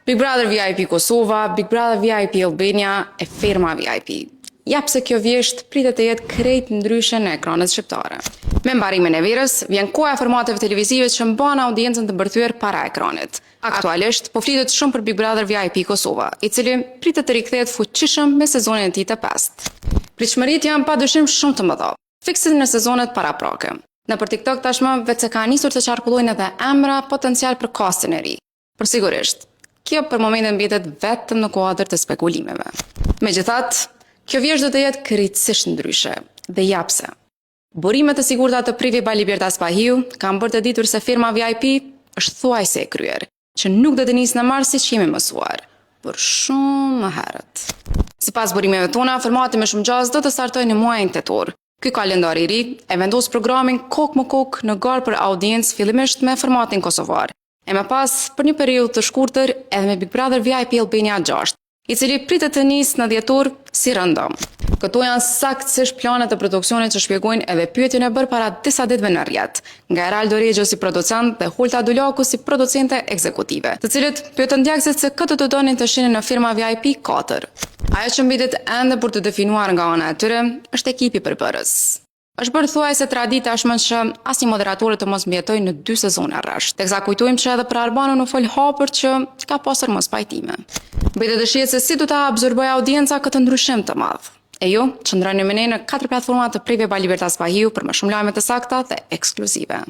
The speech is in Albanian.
Big Brother VIP Kosova, Big Brother VIP Albania e Ferma VIP. Jap se kjo vjesht pritet të jetë krejt ndryshe në ekranet shqiptare. Me mbarimin e verës, vjen koha e formateve televizive që mban audiencën të bërthyer para ekranit. Aktualisht, po flitet shumë për Big Brother VIP Kosova, i cili pritet të rikthehet fuqishëm me sezonin e tij të pestë. Pritshmëritë janë padyshim shumë të mëdha, fikse në sezonet paraprake. Nëpër TikTok tashmë vetë se ka nisur të qarkullojnë edhe emra potencial për castin e ri. Por sigurisht, kjo për momentin mbetet vetëm në kuadër të spekulimeve. Megjithatë, kjo vjesht do të jetë krejtësisht ndryshe dhe japse. Burimet e sigurta të Privie Libertas Pahiu kanë bërë të ditur se firma VIP është thuajse e kryer, që nuk do të nisë në mars siç jemi mësuar, por shumë më herët. Sipas burimeve tona, formati me shumë gjaz do të startojë në muajin tetor. Ky kalendar i ri e vendos programin kok më kok në garë për audiencë fillimisht me formatin kosovar, e më pas për një periudhë të shkurtër edhe me Big Brother VIP Albania 6, i cili pritet të nisë në dhjetor si rëndom. Këto janë saktësisht planet e produksionit që shpjegojnë edhe pyetjen e bërë para disa ditëve në rrjet, nga Eraldo Regjo si producent dhe Hulta Dulaku si producente ekzekutive, të cilët pyetën djegësit se këtë do donin të shihnin në firma VIP 4. Ajo që mbetet ende për të definuar nga ana e tyre është ekipi përbërës. Është bërë thuajse traditë tashmë që asnjë moderator të mos mbijetojë në 2 sezone rresht. Teksa kujtojmë që edhe për Albano u fol hapur që ka pasur mos pajtime. Mbetet të shihet se si do ta absorbojë audienca këtë ndryshim të madh. E ju, qëndroni me ne në 4 platforma të Privie Libertas Pahiu për më shumë lajme të sakta dhe ekskluzive.